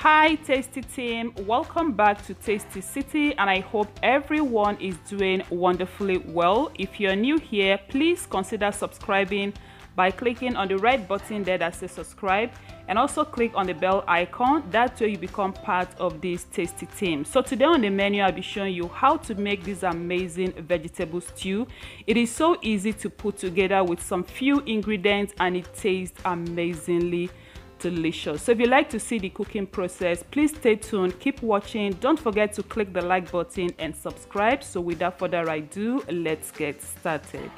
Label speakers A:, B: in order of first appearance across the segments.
A: Hi Tasty team, welcome back to Tastycity, and I hope everyone is doing wonderfully well. If you're new here, please consider subscribing by clicking on the red button there that says subscribe, and also click on the bell icon. That way you become part of this tasty team. So today on the menu I'll be showing you how to make this amazing vegetable stew. It is so easy to put together with some few ingredients and it tastes amazingly delicious. So if you like to see the cooking process, please stay tuned, keep watching. Don't forget to click the like button and subscribe. So without further ado, let's get started.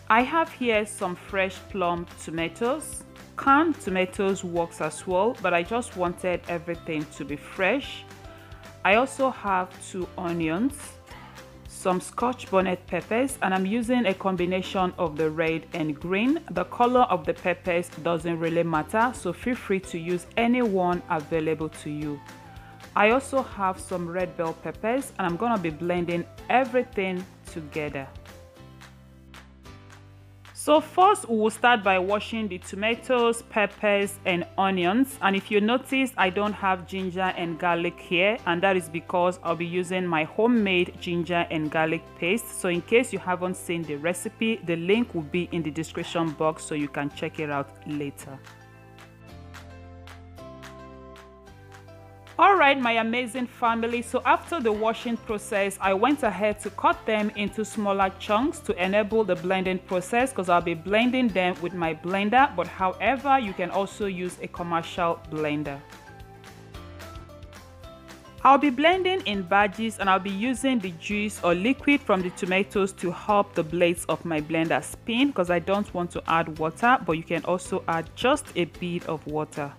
A: I have here some fresh plum tomatoes. Canned tomatoes works as well, but I just wanted everything to be fresh. I also have 2 onions, some scotch bonnet peppers, and I'm using a combination of the red and green. The color of the peppers doesn't really matter, so feel free to use any one available to you. I also have some red bell peppers, and I'm gonna be blending everything together. So first we will start by washing the tomatoes, peppers and onions, and if you notice I don't have ginger and garlic here, and that is because I'll be using my homemade ginger and garlic paste. So in case you haven't seen the recipe, the link will be in the description box so you can check it out later. Alright, my amazing family, so after the washing process, I went ahead to cut them into smaller chunks to enable the blending process, because I'll be blending them with my blender, but however, you can also use a commercial blender. I'll be blending in batches, and I'll be using the juice or liquid from the tomatoes to help the blades of my blender spin, because I don't want to add water, but you can also add just a bit of water.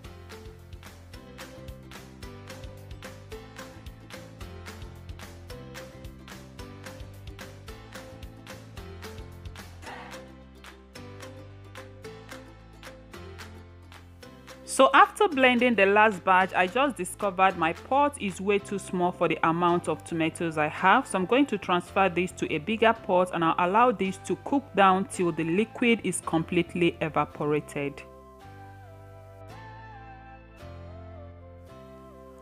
A: So after blending the last batch, I just discovered my pot is way too small for the amount of tomatoes I have. So I'm going to transfer this to a bigger pot, and I'll allow this to cook down till the liquid is completely evaporated.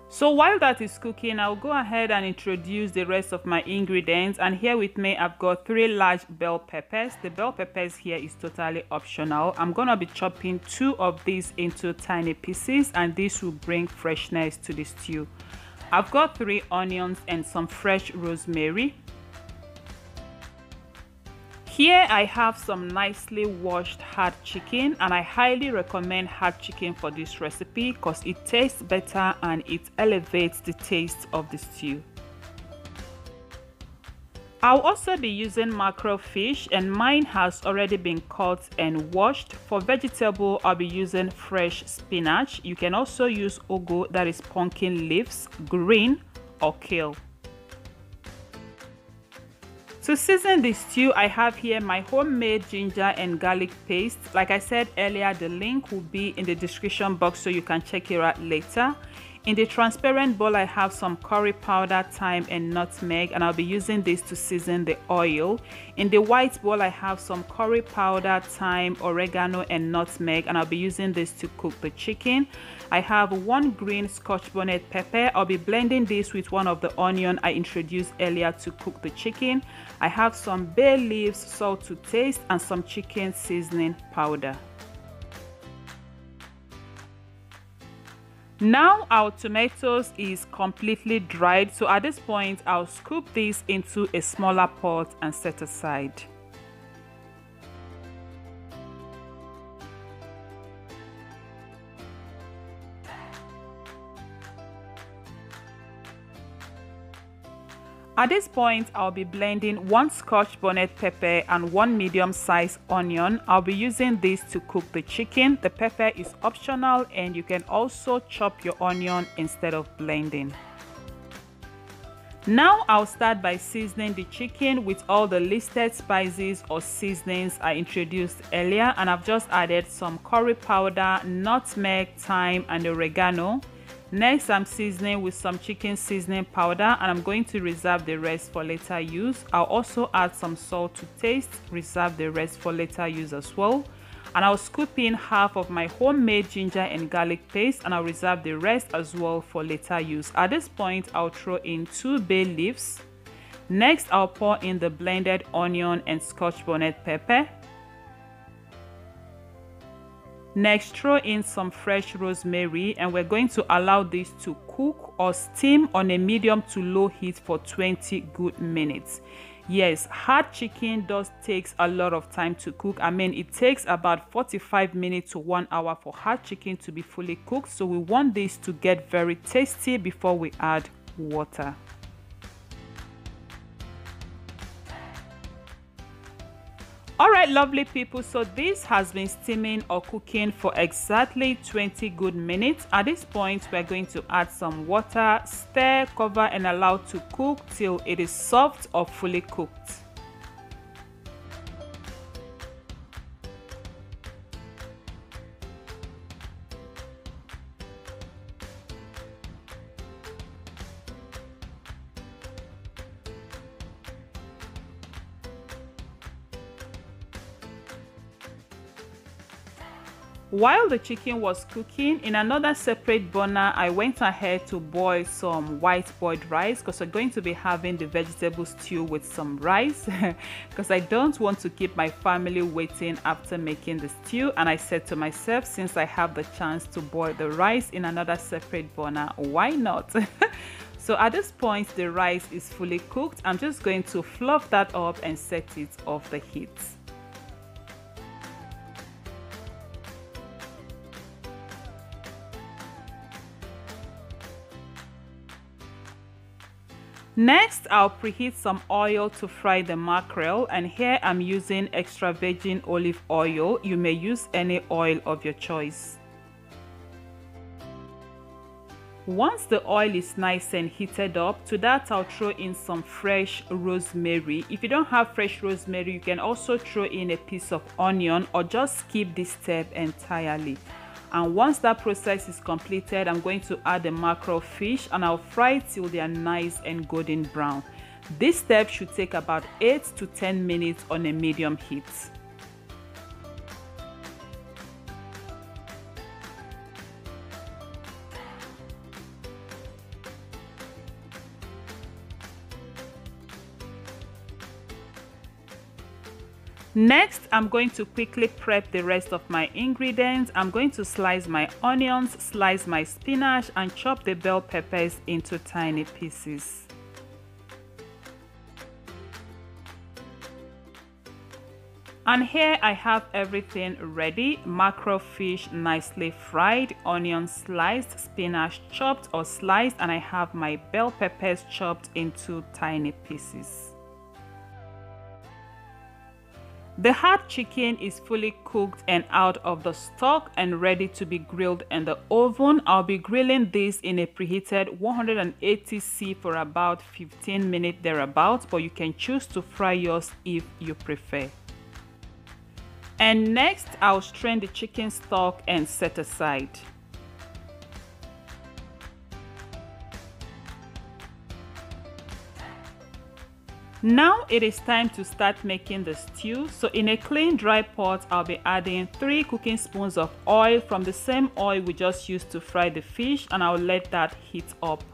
A: So while that is cooking, I'll go ahead and introduce the rest of my ingredients, and here with me I've got 3 large bell peppers. The bell peppers here is totally optional. I'm gonna be chopping 2 of these into tiny pieces, and this will bring freshness to the stew. I've got 3 onions and some fresh rosemary. Here I have some nicely washed hard chicken, and I highly recommend hard chicken for this recipe because it tastes better and it elevates the taste of the stew. I'll also be using mackerel fish, and mine has already been cut and washed. For vegetable, I'll be using fresh spinach. You can also use ugu, that is pumpkin leaves, green or kale. To season the stew, I have here my homemade ginger and garlic paste. Like I said earlier, the link will be in the description box so you can check it out later. In the transparent bowl, I have some curry powder, thyme and nutmeg, and I'll be using this to season the oil. In the white bowl, I have some curry powder, thyme, oregano and nutmeg, and I'll be using this to cook the chicken. I have 1 green scotch bonnet pepper. I'll be blending this with 1 of the onion I introduced earlier to cook the chicken. I have some bay leaves, salt to taste, and some chicken seasoning powder. Now our tomatoes is completely dried, so at this point I'll scoop this into a smaller pot and set aside. At this point, I'll be blending 1 scotch bonnet pepper and 1 medium-sized onion. I'll be using this to cook the chicken. The pepper is optional, and you can also chop your onion instead of blending. Now I'll start by seasoning the chicken with all the listed spices or seasonings I introduced earlier, and I've just added some curry powder, nutmeg, thyme and oregano. Next, I'm seasoning with some chicken seasoning powder, and I'm going to reserve the rest for later use. I'll also add some salt to taste, reserve the rest for later use as well. And I'll scoop in half of my homemade ginger and garlic paste, and I'll reserve the rest as well for later use. At this point, I'll throw in 2 bay leaves. Next, I'll pour in the blended onion and scotch bonnet pepper. Next, throw in some fresh rosemary, and we're going to allow this to cook or steam on a medium to low heat for 20 good minutes. Yes, hard chicken does takes a lot of time to cook. I mean, it takes about 45 minutes to 1 hour for hard chicken to be fully cooked. So we want this to get very tasty before we add water. Alright, lovely people, so this has been steaming or cooking for exactly 20 good minutes. At this point, we're going to add some water, stir, cover and allow to cook till it is soft or fully cooked. While the chicken was cooking, in another separate burner, I went ahead to boil some white boiled rice because we're going to be having the vegetable stew with some rice because I don't want to keep my family waiting after making the stew. And I said to myself, since I have the chance to boil the rice in another separate burner, why not? So at this point, the rice is fully cooked. I'm just going to fluff that up and set it off the heat. Next, I'll preheat some oil to fry the mackerel, and here I'm using extra virgin olive oil. You may use any oil of your choice. Once the oil is nice and heated up, to that I'll throw in some fresh rosemary. If you don't have fresh rosemary, you can also throw in a piece of onion or just skip this step entirely. And once that process is completed, I'm going to add the mackerel fish and I'll fry it till they are nice and golden brown. This step should take about 8 to 10 minutes on a medium heat. Next, I'm going to quickly prep the rest of my ingredients. I'm going to slice my onions, slice my spinach, and chop the bell peppers into tiny pieces. And here I have everything ready: mackerel fish nicely fried, onion sliced, spinach chopped or sliced, and I have my bell peppers chopped into tiny pieces. The hard chicken is fully cooked and out of the stock and ready to be grilled in the oven. I'll be grilling this in a preheated 180°C for about 15 minutes thereabouts, but you can choose to fry yours if you prefer. And next, I'll strain the chicken stock and set aside. Now it is time to start making the stew. So in a clean dry pot, I'll be adding 3 cooking spoons of oil from the same oil we just used to fry the fish, and I'll let that heat up.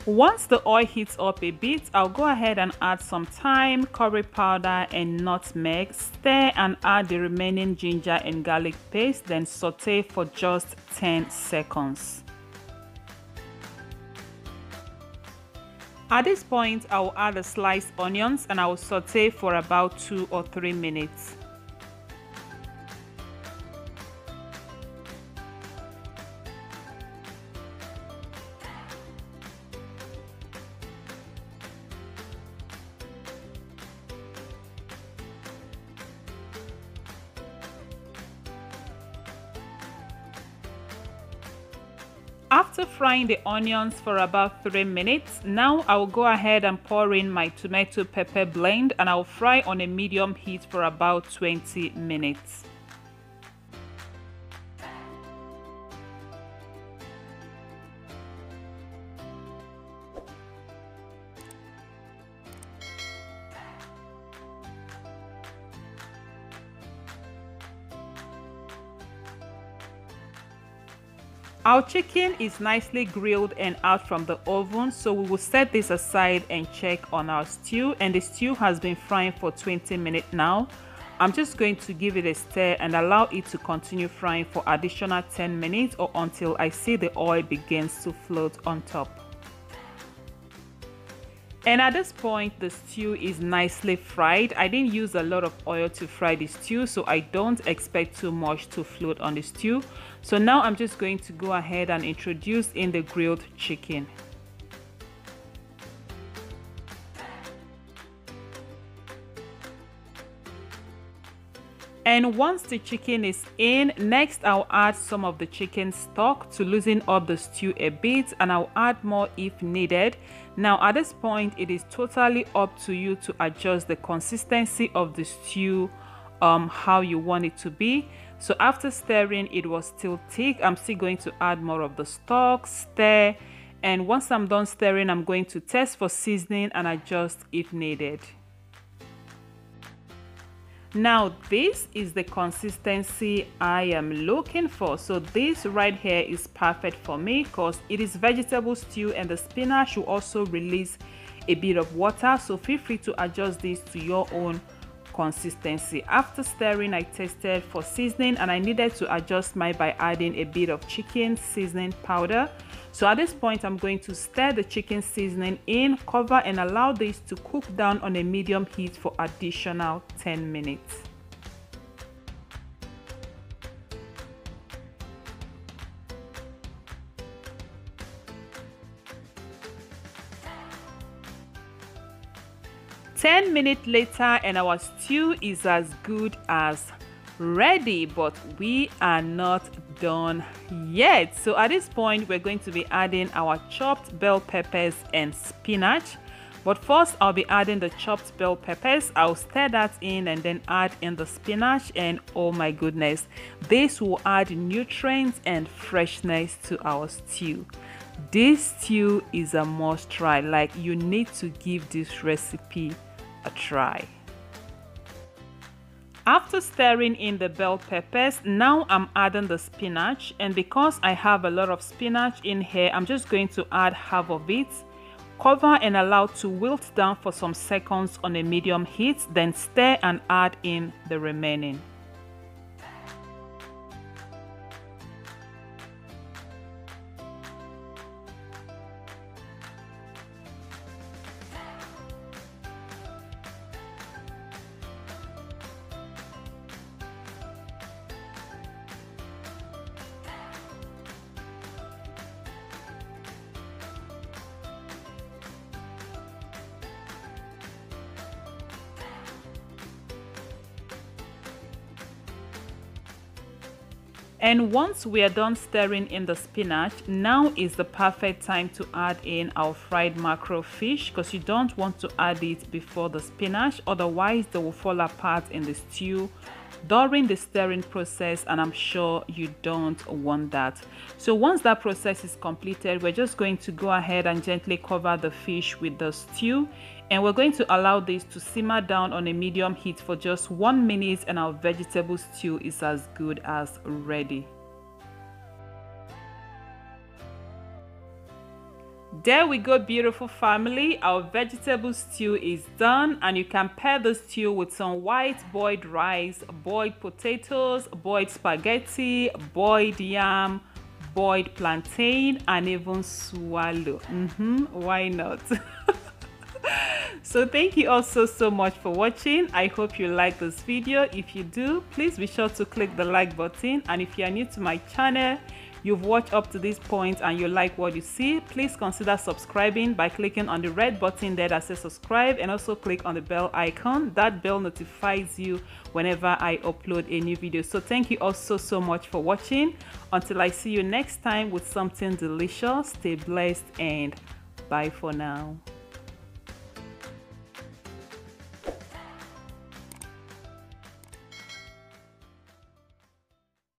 A: Once the oil heats up a bit, I'll go ahead and add some thyme, curry powder and nutmeg, stir and add the remaining ginger and garlic paste, then saute for just 10 seconds. At this point, I will add the sliced onions and I will saute for about 2 or 3 minutes. After frying the onions for about 3 minutes, now I will go ahead and pour in my tomato pepper blend and I will fry on a medium heat for about 20 minutes. Our chicken is nicely grilled and out from the oven, so we will set this aside and check on our stew. And the stew has been frying for 20 minutes now. I'm just going to give it a stir and allow it to continue frying for additional 10 minutes or until I see the oil begins to float on top. And at this point, the stew is nicely fried. I didn't use a lot of oil to fry the stew, so I don't expect too much to float on the stew. So now I'm just going to go ahead and introduce in the grilled chicken. And once the chicken is in, next I'll add some of the chicken stock to loosen up the stew a bit, and I'll add more if needed. Now at this point, it is totally up to you to adjust the consistency of the stew how you want it to be. So after stirring, it was still thick. I'm still going to add more of the stock, stir, and once I'm done stirring, I'm going to test for seasoning and adjust if needed. Now this is the consistency I am looking for. So this right here is perfect for me because it is vegetable stew and the spinach will also release a bit of water, so feel free to adjust this to your own consistency. After stirring, I tested for seasoning and I needed to adjust mine by adding a bit of chicken seasoning powder. So at this point, I'm going to stir the chicken seasoning in, cover and allow this to cook down on a medium heat for additional 10 minutes. "10 minutes later and our stew is as good as ready, but we are not done yet. So at this point, we're going to be adding our chopped bell peppers and spinach. But first, I'll be adding the chopped bell peppers. I'll stir that in and then add in the spinach, and oh my goodness, this will add nutrients and freshness to our stew. This stew is a must try. Like, you need to give this recipe a try. After stirring in the bell peppers, now I'm adding the spinach, and because I have a lot of spinach in here, I'm just going to add half of it, cover and allow to wilt down for some seconds on a medium heat, then stir and add in the remaining. And once we are done stirring in the spinach, now is the perfect time to add in our fried mackerel fish, because you don't want to add it before the spinach, otherwise they will fall apart in the stew during the stirring process, and I'm sure you don't want that. So once that process is completed, we're just going to go ahead and gently cover the fish with the stew, and we're going to allow this to simmer down on a medium heat for just 1 minute, and our vegetable stew is as good as ready. There we go, beautiful family. Our vegetable stew is done, and you can pair the stew with some white boiled rice, boiled potatoes, boiled spaghetti, boiled yam, boiled plantain, and even swallow. Why not? So thank you all so much for watching. I hope you like this video. If you do, please be sure to click the like button, and if you are new to my channel, you've watched up to this point and you like what you see, please consider subscribing by clicking on the red button there that says subscribe, and also click on the bell icon. That bell notifies you whenever I upload a new video. So thank you all so much for watching. Until I see you next time with something delicious, stay blessed and bye for now.